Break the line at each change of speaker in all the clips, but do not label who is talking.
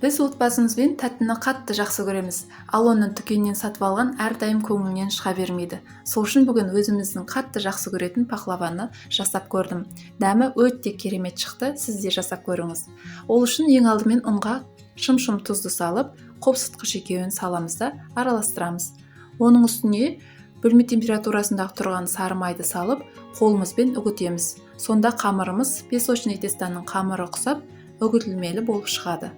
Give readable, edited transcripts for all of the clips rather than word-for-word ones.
Біз отбасымызбен тәттіні қатты жақсы көреміз, ал оны дүкеннен сатып алған әрдайым көңілінен шыға бермейді. Сол үшін бүгін өзіміздің қатты жақсы көретін пахлаваны жасап көрдім. Дәмі өте керемет шықты, сіз де жасап көріңіз. Ол үшін ең алдымен ұнға шым-шым тұзды салып, қопсытқыш екеуін саламыз да араластырамыз. Оның үстіне бөлме температурасындағы тұрған сары майды салып, қолымызбен үгітеміз. Сонда қамырымыз песочный тестаның қамыры ұқсап, үгітілмелі болып шығады.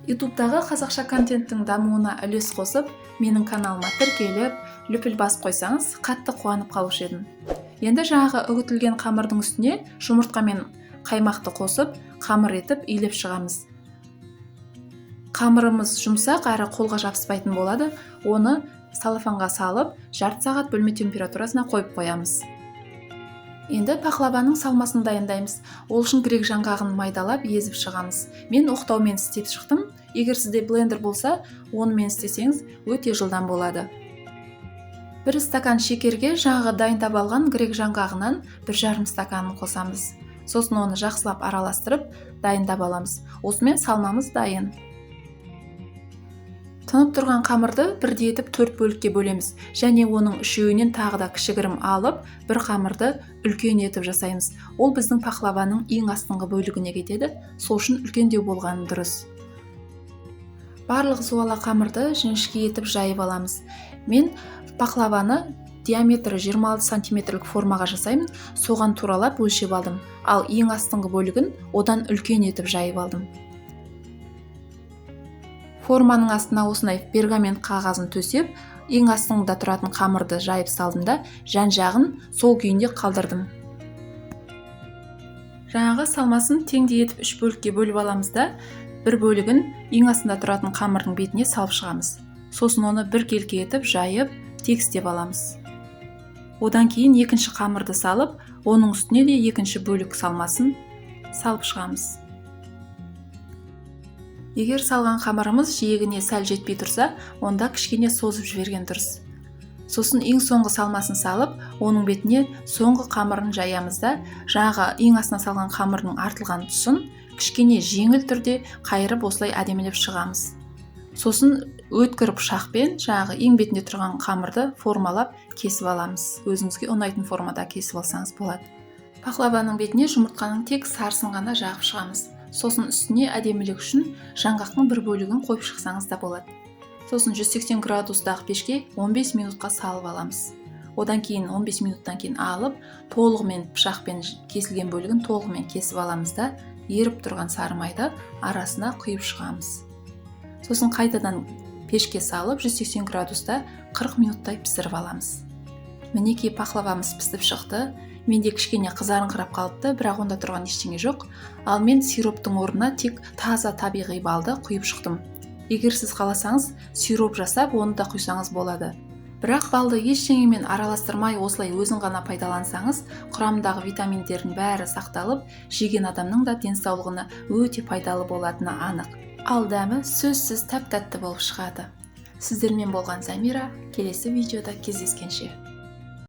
ютубтағы қазақша контенттің дамуына үлес қосып, менің каналыма тіркеліп, лүпіл басып қойсаңыз, қатты қуанып қалушы едім. Енді жаңағы үгітілген қамырдың үстіне жұмыртқа мен қаймақты қосып, қамыр етіп илеп шығамыз. Қамырымыз жұмсақ әрі қолға жабыспайтын болады. Оны салафанға салып, жарты сағат бөлме температурасына қойып қоямыз. Енді пахлаваның салмасын дайындаймыз. Ол үшін грек жаңғағын майдалап, езіп шығамыз. Мен оқтаумен істеп шықтым. Егер сізде блендер болса, онымен істесеңіз өте жылдам болады. 1 стакан шекерге жаңағы дайындап алған грек жаңғағынан 1,5 стаканын қосамыз. Сосын оны жақсылап араластырып, дайындап аламыз. Осымен салмамыз дайын. Тұнып тұрған қамырды бірдей етіп 4 бөлікке бөлеміз, және оның үшеуінен тағы да кішігірім алып, бір қамырды үлкен етіп жасаймыз. Ол біздің пахлаваның ең астыңғы бөлігіне кетеді, сол үшін үлкендеу болғаны дұрыс. Барлық зуала қамырды жіңішке етіп жайып аламыз. Мен пахлаваны диаметрі 26 сантиметрлік формаға жасаймын, соған туралап өлшеп алдым, ал ең астыңғы бөлігін одан үлкен етіп жайып алдым. Форманың астына осындай пергамент қағазын төсеп, ең астыңда тұратын қамырды жайып салдым да, жан-жағын сол күйінде қалдырдым. Жаңағы салмасын теңдей етіп 3 бөлікке бөліп аламыз да, бір бөлігін ең астында тұратын қамырдың бетіне салып шығамыз. Сосын оны бір келке етіп жайып, тегістеп аламыз. Одан кейін екінші қамырды салып, оның үстіне де екінші бөлік салмасын салып шығамыз. Егер салған қамырымыз жиегіне сәл жетпей тұрса, онда кішкене созып жіберген дұрыс. Сосын ең соңғы салмасын салып, оның бетіне соңғы қамырын жаямыз да, жаңағы ең астына салған қамырдың артылған тұсын кішкене жеңіл түрде қайырып осылай әдемілеп шығамыз. Сосын өткір пышақпен жаңағы ең бетінде тұрған қамырды формалап кесіп аламыз. Өзіңізге ұнайтын формада кесіп алсаңыз болады. Пахлаваның бетіне жұмыртқаның тек сарысын ғана жағып шығамыз. Сосын үстіне әдемілік үшін жаңғақтың бір бөлігін қойып шықсаңыз да болады. Сосын 180 градустағы пешке 15 минутқа салып аламыз. Одан кейін 15 минуттан кейін алып, толығымен пышақпен кесілген бөлігін толығымен кесіп аламыз да, еріп тұрған сары майды арасына құйып шығамыз. Сосын қайтадан пешке салып 180 градуста 40 минуттай пісіріп аламыз. Мінекей пахлавамыз пісіп шықты. Менде кішкене қызарыңқырап қалыпты, бірақ онда тұрған ештеңе жоқ. Ал мен сироптың орнына тек таза табиғи балды құйып шықтым. Егер сіз қаласаңыз, сироп жасап, оны да құйсаңыз болады. Бірақ балды ештеңемен араластырмай осылай өзін ғана пайдалансаңыз, құрамындағы витаминдердің бәрі сақталып, жеген адамның да денсаулығына өте пайдалы болатыны анық. Ал дәмі сөзсіз тәп-тәтті болып шығады. Сіздермен болған Замира, келесі видеода кездескенше.